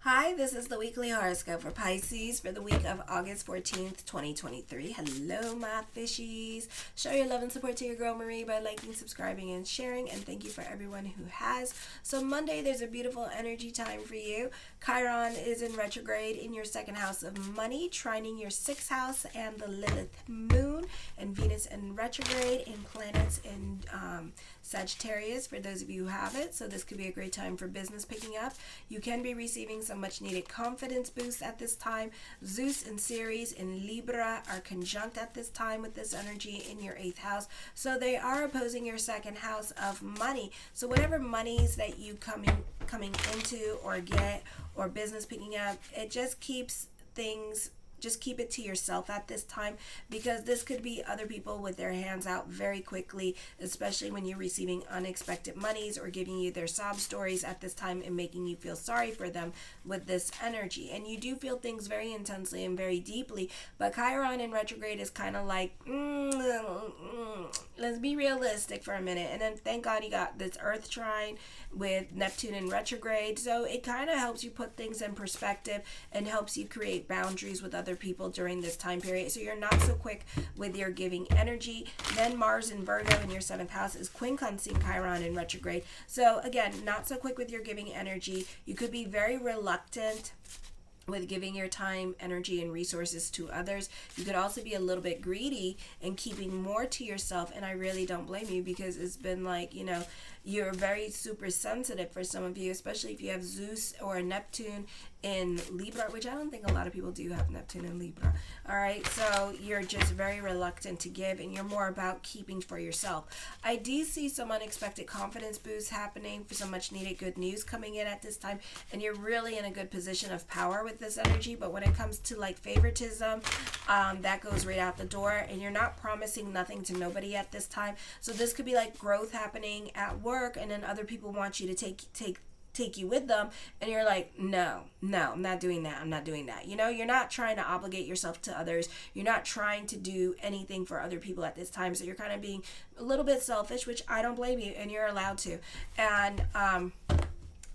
Hi, this is the weekly horoscope for Pisces for the week of August 14th, 2023. Hello, my fishies. Show your love and support to your girl Marie by liking, subscribing, and sharing. And thank you for everyone who has. So Monday, there's a beautiful energy time for you. Chiron is in retrograde in your second house of money, trining your sixth house and the Lilith moon, and Venus in retrograde in planets in Sagittarius for those of you who have it. So this could be a great time for business picking up. You can be receiving some much needed confidence boost at this time. Zeus and Ceres in Libra are conjunct at this time with this energy in your 8th house. So they are opposing your second house of money. So whatever monies that you coming into or get or business picking up, it just keeps things. Just keep it to yourself at this time, because this could be other people with their hands out very quickly, especially when you're receiving unexpected monies or giving you their sob stories at this time and making you feel sorry for them with this energy. And you do feel things very intensely and very deeply, but Chiron in retrograde is kind of like, let's be realistic for a minute. And then thank God you got this Earth trine with Neptune in retrograde, so it kind of helps you put things in perspective and helps you create boundaries with other people during this time period, so you're not so quick with your giving energy. Then Mars in Virgo in your 7th house is quincunxing Chiron in retrograde, so again, not so quick with your giving energy. You could be very reluctant with giving your time, energy, and resources to others. You could also be a little bit greedy and keeping more to yourself, and I really don't blame you, because it's been like, you're very super sensitive for some of you, especially if you have Zeus or Neptune in Libra, which I don't think a lot of people do have Neptune in Libra. All right, so you're just very reluctant to give, and you're more about keeping for yourself. I do see some unexpected confidence boosts happening, for some much needed good news coming in at this time, and you're really in a good position of power with this energy. But when it comes to like favoritism, that goes right out the door, and you're not promising nothing to nobody at this time. So this could be like growth happening at work, and then other people want you to take you with them, and you're like, no, I'm not doing that. You're not trying to obligate yourself to others. You're not trying to do anything for other people at this time, so you're kind of being a little bit selfish, which I don't blame you, and you're allowed to. And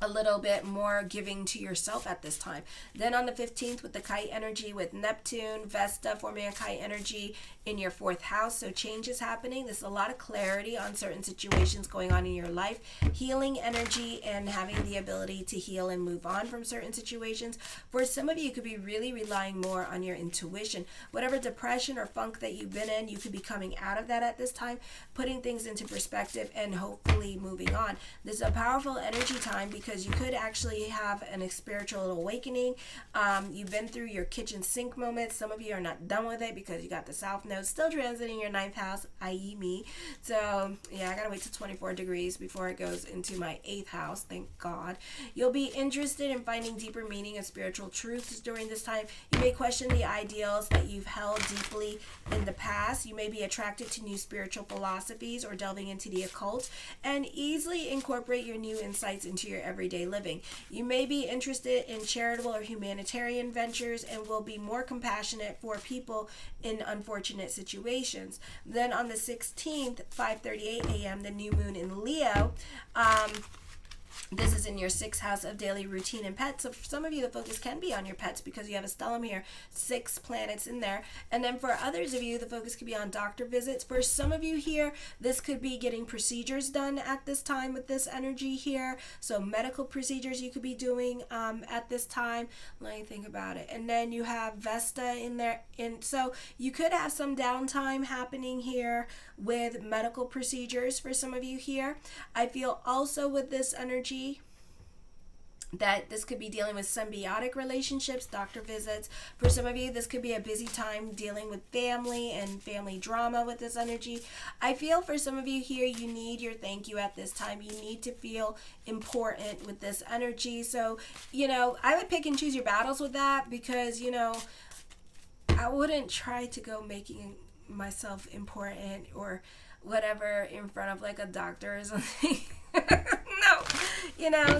a little bit more giving to yourself at this time. Then on the 15th, with the kite energy with Neptune, Vesta forming a kite energy in your 4th house. So change is happening. There's a lot of clarity on certain situations going on in your life. Healing energy and having the ability to heal and move on from certain situations. For some of you, you could be really relying more on your intuition. Whatever depression or funk that you've been in, you could be coming out of that at this time, putting things into perspective and hopefully moving on. This is a powerful energy time, because you could actually have a spiritual awakening. You've been through your kitchen sink moment. Some of you are not done with it because you got the South Node still transiting your 9th house, i.e. me. So yeah, I gotta wait till 24 degrees before it goes into my 8th house, thank God. You'll be interested in finding deeper meaning of spiritual truths during this time. You may question the ideals that you've held deeply in the past. You may be attracted to new spiritual philosophies or delving into the occult, and easily incorporate your new insights into your everyday living. You may be interested in charitable or humanitarian ventures and will be more compassionate for people in unfortunate situations. Then on the 16th, 5:38 a.m., the new moon in Leo. This is in your 6th house of daily routine and pets. So for some of you, the focus can be on your pets because you have a stellium here, 6 planets in there. And then for others of you, the focus could be on doctor visits. For some of you here, this could be getting procedures done at this time with this energy here. So medical procedures you could be doing at this time. Let me think about it. And then you have Vesta in there. And so you could have some downtime happening here with medical procedures for some of you here. I feel also with this energy that this could be dealing with symbiotic relationships, doctor visits. For some of you, this could be a busy time dealing with family and family drama with this energy. I feel for some of you here, you need your thank you at this time. You need to feel important with this energy. So, I would pick and choose your battles with that, because, I wouldn't try to go making myself important or whatever in front of like a doctor or something. No,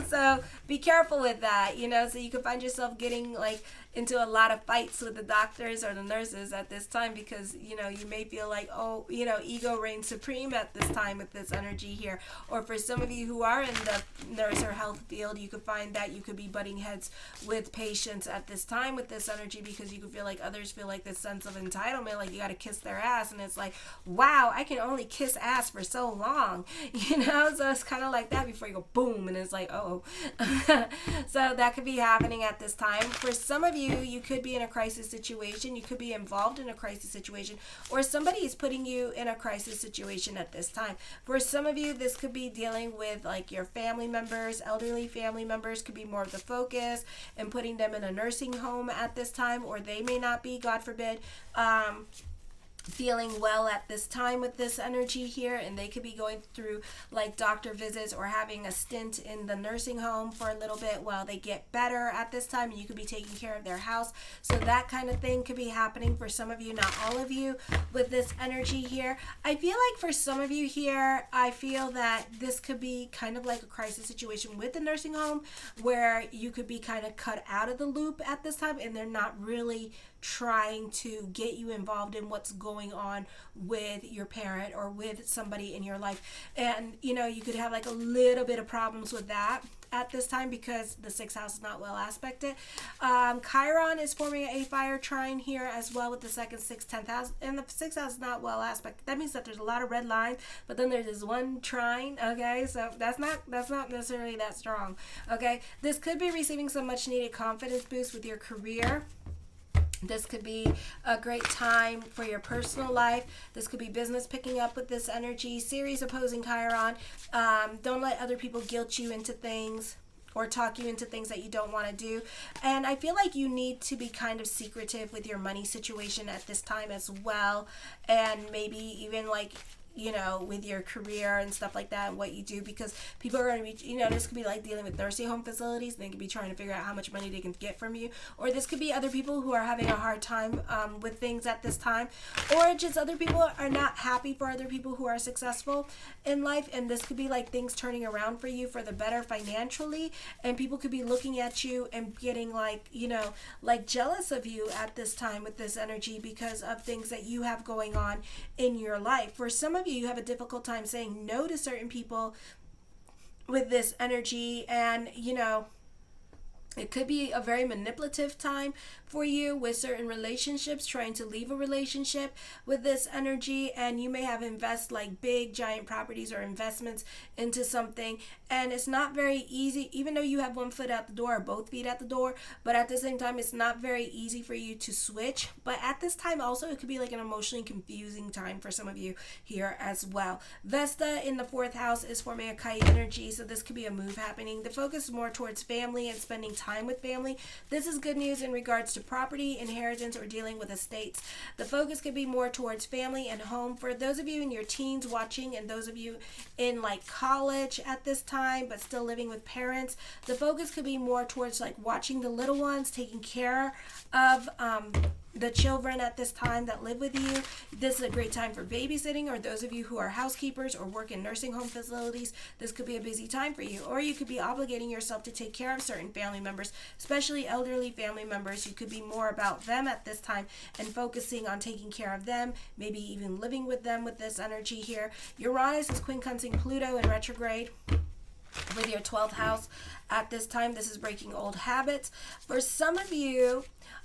So be careful with that, so you can find yourself getting like into a lot of fights with the doctors or the nurses at this time because, you may feel like, oh, ego reigns supreme at this time with this energy here. Or for some of you who are in the nurse or health field, you could find that you could be butting heads with patients at this time with this energy because you could feel like others feel like this sense of entitlement, like you got to kiss their ass. And it's like, wow, I can only kiss ass for so long, So it's kind of like that before you go boom. And it's like, oh. So that could be happening at this time. For some of you could be in a crisis situation. You could be involved in a crisis situation, or somebody is putting you in a crisis situation at this time. For some of you, this could be dealing with like your family members, elderly family members could be more of the focus and putting them in a nursing home at this time, or they may not be, God forbid, feeling well at this time with this energy here, and they could be going through like doctor visits or having a stint in the nursing home for a little bit while they get better at this time, and you could be taking care of their house. So that kind of thing could be happening for some of you, not all of you, with this energy here. I feel like for some of you here, I feel that this could be kind of like a crisis situation with the nursing home where you could be kind of cut out of the loop at this time, and they're not really trying to get you involved in what's going on with your parent or with somebody in your life. And you could have like a little bit of problems with that at this time because the 6th house is not well aspected. Chiron is forming a fire trine here as well with the 2nd, 6th, 10th house, and the 6th house is not well aspected. That means that there's a lot of red lines, but then there's this one trine. Okay, so that's not necessarily that strong. Okay, this could be receiving some much needed confidence boost with your career. This could be a great time for your personal life. This could be business picking up with this energy. Ceres opposing Chiron. Don't let other people guilt you into things or talk you into things that you don't want to do. And I feel like you need to be kind of secretive with your money situation at this time as well. And maybe even like with your career and stuff like that and what you do, because people are going to be, this could be like dealing with nursing home facilities, and they could be trying to figure out how much money they can get from you, or this could be other people who are having a hard time with things at this time, or just other people are not happy for other people who are successful in life, and this could be like things turning around for you for the better financially, and people could be looking at you and getting like, like jealous of you at this time with this energy because of things that you have going on in your life. For some of you have a difficult time saying no to certain people with this energy, and it could be a very manipulative time for you with certain relationships, trying to leave a relationship with this energy, and you may have invest like big giant properties or investments into something, and it's not very easy, even though you have one foot out the door or both feet at the door, but at the same time it's not very easy for you to switch. But at this time also it could be like an emotionally confusing time for some of you here as well. Vesta in the 4th house is forming a kite energy, so this could be a move happening. The focus is more towards family and spending time with family. This is good news in regards to property, inheritance, or dealing with estates. The focus could be more towards family and home. For those of you in your teens watching, and those of you in like college at this time but still living with parents, the focus could be more towards like watching the little ones, taking care of the children at this time that live with you. This is a great time for babysitting, or those of you who are housekeepers or work in nursing home facilities, this could be a busy time for you. Or you could be obligating yourself to take care of certain family members, especially elderly family members. You could be more about them at this time and focusing on taking care of them, maybe even living with them with this energy here. Uranus is quincunxing Pluto in retrograde with your 12th house at this time. This is breaking old habits. For some of you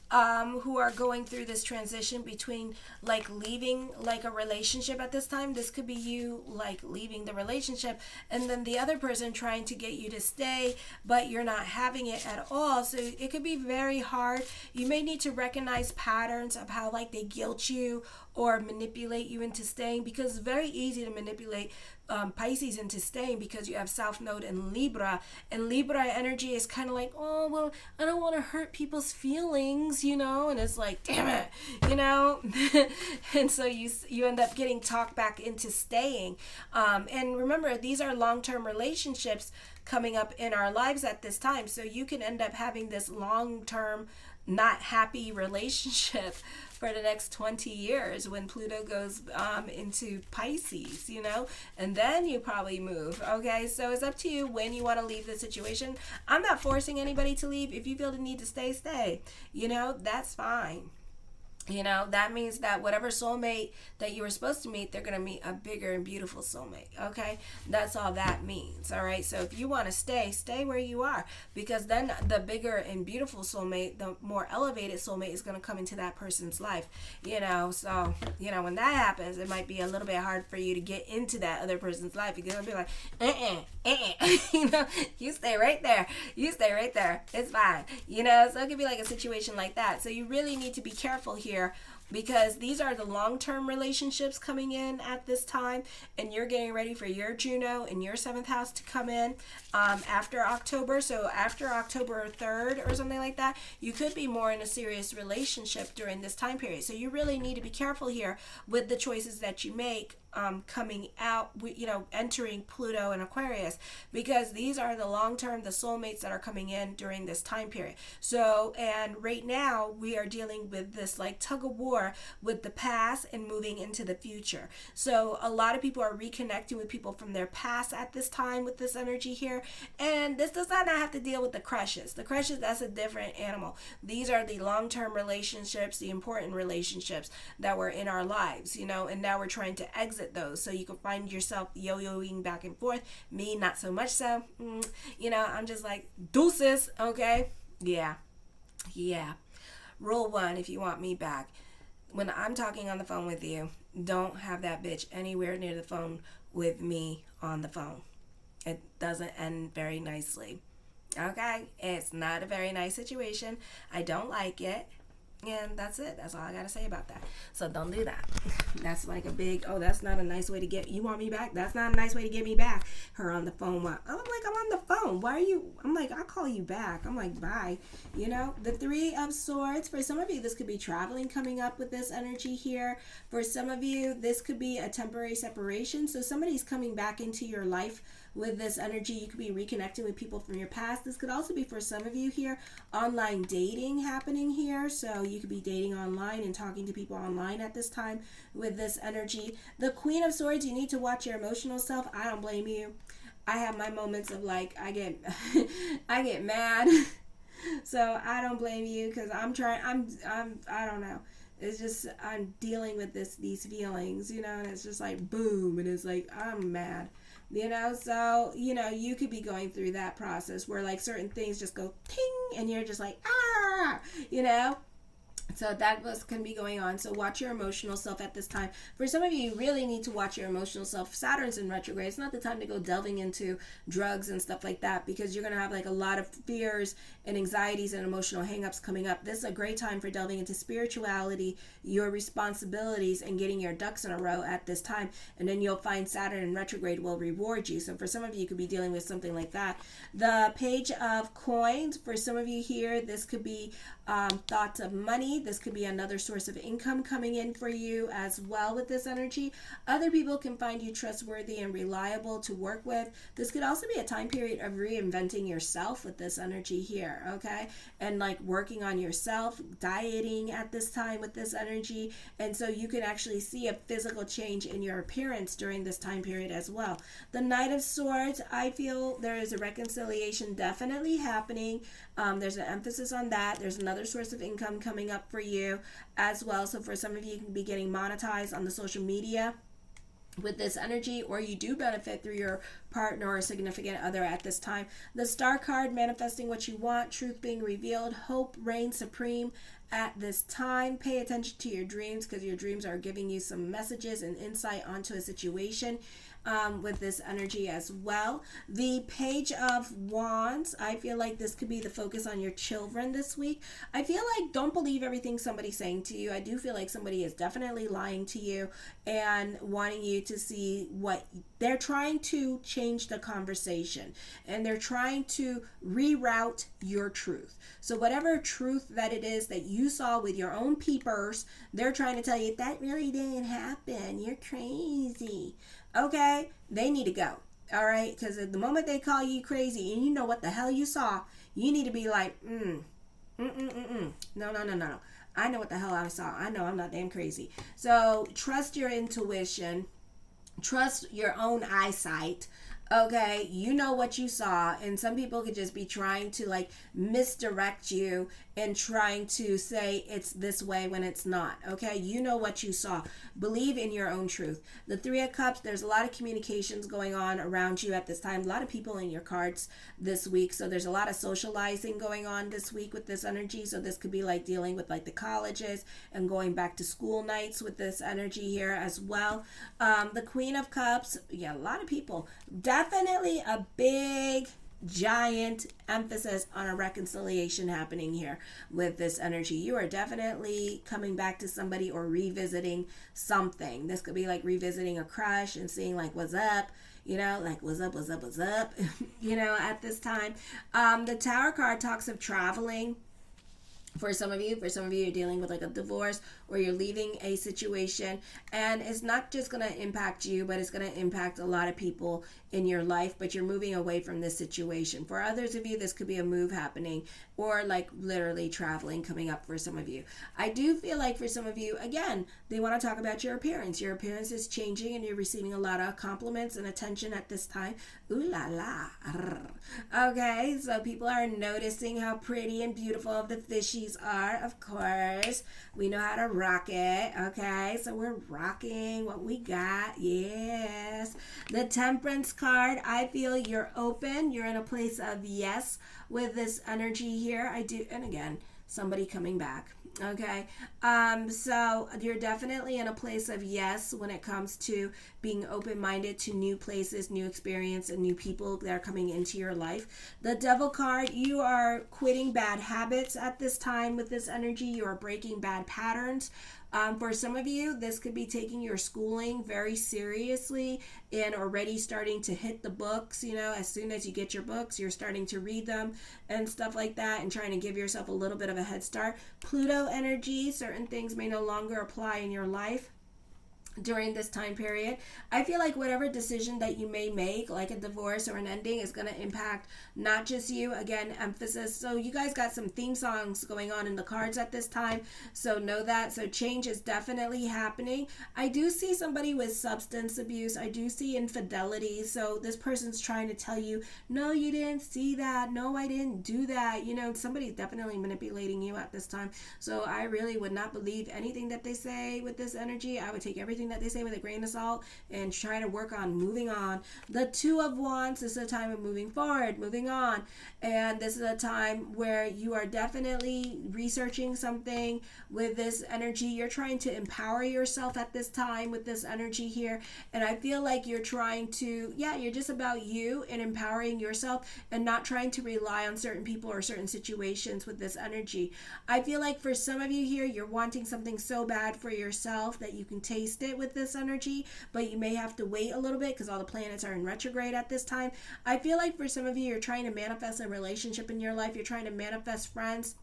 who are going through this transition between like leaving like a relationship at this time, this could be you like leaving the relationship and then the other person trying to get you to stay, but you're not having it at all. So it could be very hard. You may need to recognize patterns of how like they guilt you or manipulate you into staying, because it's very easy to manipulate Pisces into staying because you have South Node in Libra, and Libra energy is kind of like, oh well, I don't want to hurt people's feelings, and it's like, damn it, and so you end up getting talked back into staying. And remember, these are long-term relationships coming up in our lives at this time. So you can end up having this long-term not happy relationship for the next 20 years when Pluto goes into Pisces, and then you probably move. Okay, so it's up to you when you want to leave the situation. I'm not forcing anybody to leave. If you feel the need to stay, stay. That's fine. That means that whatever soulmate that you were supposed to meet, they're going to meet a bigger and beautiful soulmate. Okay? That's all that means. All right? So if you want to stay where you are, because then the bigger and beautiful soulmate, the more elevated soulmate is going to come into that person's life. So, when that happens, it might be a little bit hard for you to get into that other person's life. You're going to be like, you stay right there. You stay right there. It's fine. So it could be like a situation like that. So you really need to be careful here, because these are the long-term relationships coming in at this time, and you're getting ready for your Juno in your 7th house to come in after October. So after October 3rd or something like that, you could be more in a serious relationship during this time period. So you really need to be careful here with the choices that you make coming out, entering Pluto and Aquarius, because these are the long-term, the soulmates that are coming in during this time period. So, and right now we are dealing with this like tug of war with the past and moving into the future. So a lot of people are reconnecting with people from their past at this time with this energy here. And this does not have to deal with the crushes. The crushes, that's a different animal. These are the long-term relationships, the important relationships that were in our lives, and now we're trying to exit those. So you can find yourself yo-yoing back and forth. Me, not so much so. I'm just like, deuces, okay? Yeah. Rule 1, if you want me back, when I'm talking on the phone with you, don't have that bitch anywhere near the phone with me on the phone. It doesn't end very nicely. Okay? It's not a very nice situation. I don't like it. And that's it. That's all I got to say about that. So don't do that. That's like a big, that's not a nice way to get, you want me back? That's not a nice way to get me back. Her on the phone. I'm like, I'm on the phone. Why are you? I'm like, I'll call you back. I'm like, bye. The 3 of Swords. For some of you, this could be traveling coming up with this energy here. For some of you, this could be a temporary separation. So somebody's coming back into your life with this energy. You could be reconnecting with people from your past. This could also be, for some of you here, online dating happening here. So you could be dating online and talking to people online at this time with this energy. The Queen of Swords, you need to watch your emotional self. I don't blame you. I have my moments of like, I get mad. So I don't blame you, because I don't know. It's just, I'm dealing with these feelings, and it's just like boom, and it's like, I'm mad. So, you could be going through that process where like certain things just go ting, and you're just like, So that can be going on. So watch your emotional self at this time. For some of you, you really need to watch your emotional self. Saturn's in retrograde. It's not the time to go delving into drugs and stuff like that, because you're going to have like a lot of fears and anxieties and emotional hangups coming up. This is a great time for delving into spirituality, your responsibilities, and getting your ducks in a row at this time. And then you'll find Saturn in retrograde will reward you. So for some of you, you could be dealing with something like that. The Page of Coins. For some of you here, this could be thoughts of money. This could be another source of income coming in for you as well with this energy. Other people can find you trustworthy and reliable to work with. This could also be a time period of reinventing yourself with this energy here, okay? And like working on yourself, dieting at this time with this energy. And so you can actually see a physical change in your appearance during this time period as well. The Knight of Swords, I feel there is a reconciliation definitely happening. There's an emphasis on that. There's another source of income coming up for you as well. So for some of you, you can be getting monetized on the social media with this energy, or you do benefit through your partner or significant other at this time. The Star card, manifesting what you want, truth being revealed, hope reigns supreme at this time. Pay attention to your dreams, because your dreams are giving you some messages and insight onto a situation with this energy as well. The Page of Wands, I feel like this could be the focus on your children this week. I feel like don't believe everything somebody's saying to you. I do feel like somebody is definitely lying to you and wanting you to see what they're trying to change the conversation, and they're trying to reroute your truth. So whatever truth that it is that you saw with your own peepers, they're trying to tell you that really didn't happen. You're crazy. Okay, they need to go. All right, because at the moment they call you crazy and you know what the hell you saw, you need to be like, no. I know what the hell I saw. I know I'm not damn crazy. So trust your intuition. Trust your own eyesight. Okay, you know what you saw, and some people could just be trying to like misdirect you and trying to say it's this way when it's not. Okay, you know what you saw. Believe in your own truth. The Three of Cups, there's a lot of communications going on around you at this time. A lot of people in your cards this week, so there's a lot of socializing going on this week with this energy. So this could be like dealing with like the colleges and going back to school nights with this energy here as well. The Queen of Cups, yeah, a lot of people. Definitely a big giant emphasis on a reconciliation happening here with this energy. You are definitely coming back to somebody or revisiting something. This could be like revisiting a crush and seeing like what's up, you know, like what's up you know, at this time. The Tower card talks of traveling. For some of you, you're dealing with like a divorce or you're leaving a situation, and it's not just going to impact you, but it's going to impact a lot of people in your life, but you're moving away from this situation. For others of you, this could be a move happening or like literally traveling coming up for some of you. I do feel like for some of you, again, they want to talk about your appearance. Your appearance is changing and you're receiving a lot of compliments and attention at this time. Ooh la la. Okay, so people are noticing how pretty and beautiful the fishies are, of course. We know how to rock it, okay? So we're rocking what we got, yes. The Temperance card, I feel you're open. You're in a place of yes with this energy here. I do, and again, somebody coming back. Okay, so you're definitely in a place of yes when it comes to being open-minded to new places, new experience, and new people that are coming into your life. The Devil card, you are quitting bad habits at this time with this energy. You are breaking bad patterns. For some of you, this could be taking your schooling very seriously and already starting to hit the books. You know, as soon as you get your books, you're starting to read them and stuff like that and trying to give yourself a little bit of a head start. Pluto energy, certain things may no longer apply in your life during this time period. I feel like whatever decision that you may make, like a divorce or an ending, is going to impact not just you. Again, emphasis. So you guys got some theme songs going on in the cards at this time, so know that. So change is definitely happening. I do see somebody with substance abuse. I do see infidelity. So this person's trying to tell you, no, you didn't see that. No, I didn't do that. You know, somebody's definitely manipulating you at this time. So I really would not believe anything that they say with this energy. I would take everything that they say with a grain of salt and try to work on moving on. The Two of Wands is a time of moving forward, moving on, and this is a time where you are definitely researching something with this energy. You're trying to empower yourself at this time with this energy here, and I feel like you're trying to, you're just about you and empowering yourself and not trying to rely on certain people or certain situations with this energy. I feel like for some of you here, you're wanting something so bad for yourself that you can taste it with this energy, but you may have to wait a little bit because all the planets are in retrograde at this time. I feel like for some of you, you're trying to manifest a relationship in your life. You're trying to manifest friends.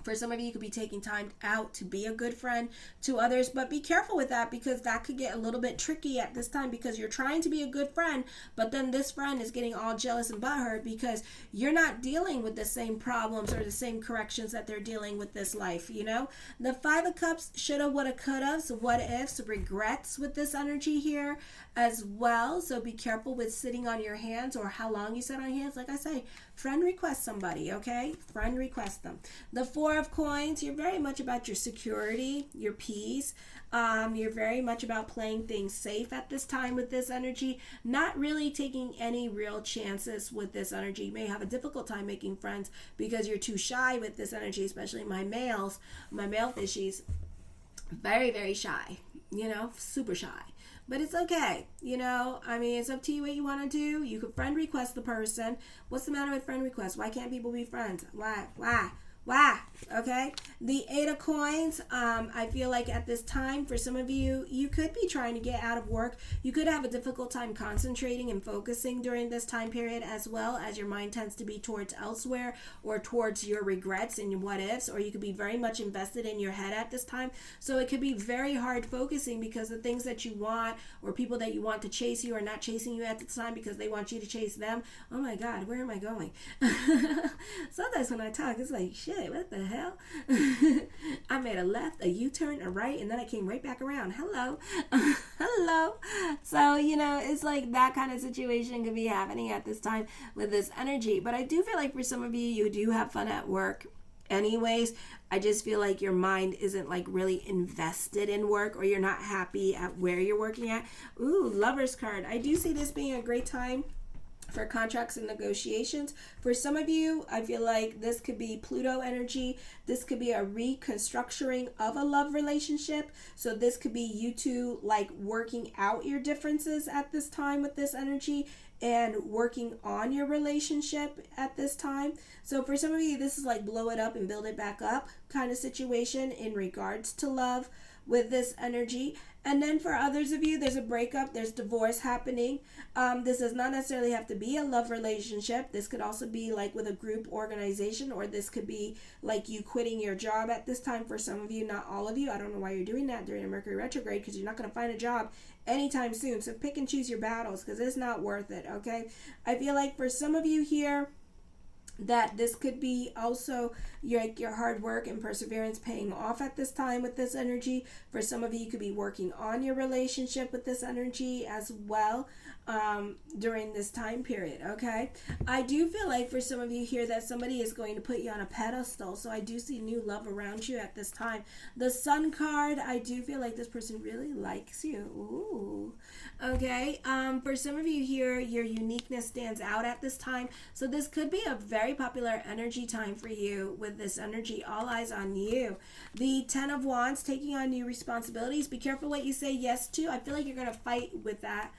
For some of you, you could be taking time out to be a good friend to others, but be careful with that because that could get a little bit tricky at this time because you're trying to be a good friend, but then this friend is getting all jealous and butthurt because you're not dealing with the same problems or the same corrections that they're dealing with this life, you know? The Five of Cups, shoulda, woulda, coulda, so what ifs, regrets with this energy here as well. So be careful with sitting on your hands or how long you sit on your hands. Like I say, friend request somebody, okay? Friend request them. The Four of Coins, you're very much about your security, your peace. You're very much about playing things safe at this time with this energy, not really taking any real chances with this energy. You may have a difficult time making friends because you're too shy with this energy, especially my male fishies. Very, very shy, you know, super shy. But it's okay, you know, I mean, it's up to you what you want to do. You could friend request the person. What's the matter with friend requests? Why can't people be friends? Why? Okay, Okay, the Eight of Coins, I feel like at this time, for some of you, you could be trying to get out of work. You could have a difficult time concentrating and focusing during this time period, as well as your mind tends to be towards elsewhere or towards your regrets and what ifs, or you could be very much invested in your head at this time. So it could be very hard focusing because the things that you want or people that you want to chase you are not chasing you at this time because they want you to chase them. Oh my God, where am I going? Sometimes when I talk, it's like, shit, what the hell? I made a left, a U-turn, a right, and then I came right back around. Hello. Hello. So, it's like that kind of situation could be happening at this time with this energy. But I do feel like for some of you, you do have fun at work anyways. I just feel like your mind isn't like really invested in work, or you're not happy at where you're working at. Ooh, Lover's card. I do see this being a great time for contracts and negotiations. For some of you, I feel like this could be Pluto energy. This could be a reconstructing of a love relationship. So this could be you two like working out your differences at this time with this energy and working on your relationship at this time. So for some of you, this is like blow it up and build it back up kind of situation in regards to love with this energy. And then for others of you, there's a breakup, there's divorce happening. This does not necessarily have to be a love relationship. This could also be like with a group organization, or this could be like you quitting your job at this time for some of you, not all of you. I don't know why you're doing that during a Mercury retrograde, because you're not going to find a job anytime soon. So pick and choose your battles, because it's not worth it, okay? I feel like for some of you here, that this could be also your hard work and perseverance paying off at this time with this energy. For some of you, you could be working on your relationship with this energy as well during this time period, okay? I do feel like for some of you here that somebody is going to put you on a pedestal, so I do see new love around you at this time. The Sun card, I do feel like this person really likes you. Ooh. Okay, for some of you here, your uniqueness stands out at this time, so this could be a very popular energy time for you with this energy. All eyes on you. The Ten of Wands, taking on new responsibilities. Be careful what you say yes to. I feel like you're going to fight with that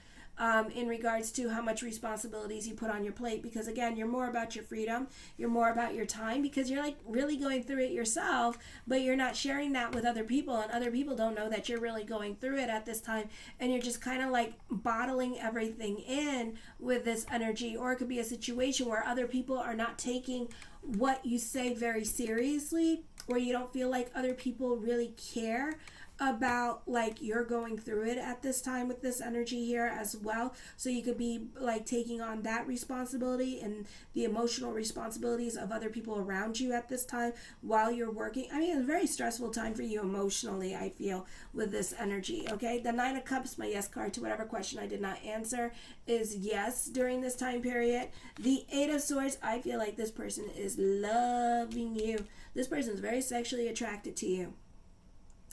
in regards to how much responsibilities you put on your plate, because again, you're more about your freedom, you're more about your time, because you're like really going through it yourself, but you're not sharing that with other people, and other people don't know that you're really going through it at this time, and you're just kind of like bottling everything in with this energy. Or it could be a situation where other people are not taking what you say very seriously, or you don't feel like other people really care about like you're going through it at this time with this energy here as well. So you could be like taking on that responsibility and the emotional responsibilities of other people around you at this time while you're working. I mean, it's a very stressful time for you emotionally, I feel, with this energy. Okay, the Nine of Cups, my yes card to whatever question I did not answer, is yes during this time period. The Eight of Swords, I feel like this person is loving you. This person is very sexually attracted to you.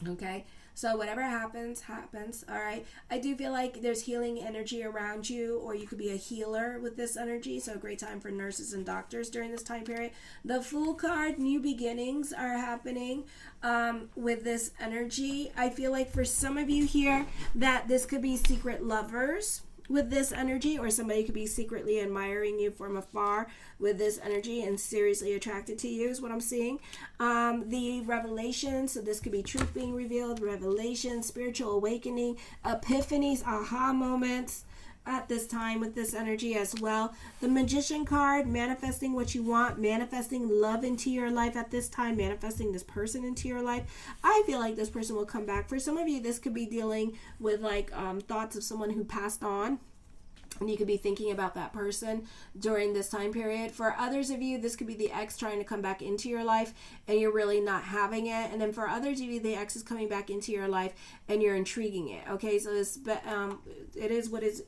Okay, so whatever happens, all right? I do feel like there's healing energy around you, or you could be a healer with this energy, so a great time for nurses and doctors during this time period. The Fool card, new beginnings are happening with this energy. I feel like for some of you here that this could be secret lovers with this energy, or somebody could be secretly admiring you from afar with this energy and seriously attracted to you is what I'm seeing. The revelation, so this could be truth being revealed, revelation, spiritual awakening, epiphanies, aha moments at this time with this energy as well. The Magician card, manifesting what you want, manifesting love into your life at this time, manifesting this person into your life. I feel like this person will come back. For some of you, this could be dealing with like thoughts of someone who passed on, and you could be thinking about that person during this time period. For others of you, this could be the ex trying to come back into your life and you're really not having it. And then for others of you, the ex is coming back into your life and you're intriguing it. Okay, so this, it is what it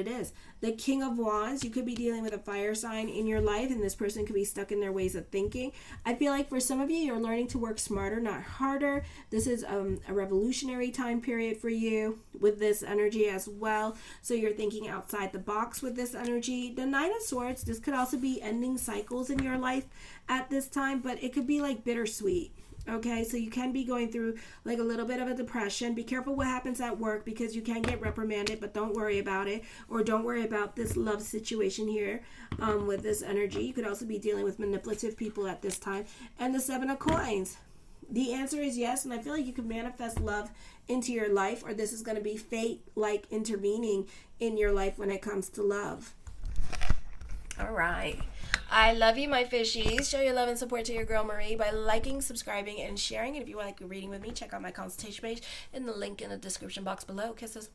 is. The King of Wands, you could be dealing with a fire sign in your life, and this person could be stuck in their ways of thinking. I feel like for some of you, you're learning to work smarter, not harder. This is a revolutionary time period for you with this energy as well. So you're thinking outside the box with this energy. The Nine of Swords, this could also be ending cycles in your life at this time, but it could be like bittersweet. Okay, so you can be going through like a little bit of a depression. Be careful what happens at work, because you can get reprimanded, but don't worry about it, or don't worry about this love situation here with this energy. You could also be dealing with manipulative people at this time. And the Seven of Coins. The answer is yes, and I feel like you can manifest love into your life, or this is going to be fate like intervening in your life when it comes to love. All right. I love you, my fishies. Show your love and support to your girl Marie by liking, subscribing, and sharing. And if you want to like a reading with me, check out my consultation page in the link in the description box below. Kisses.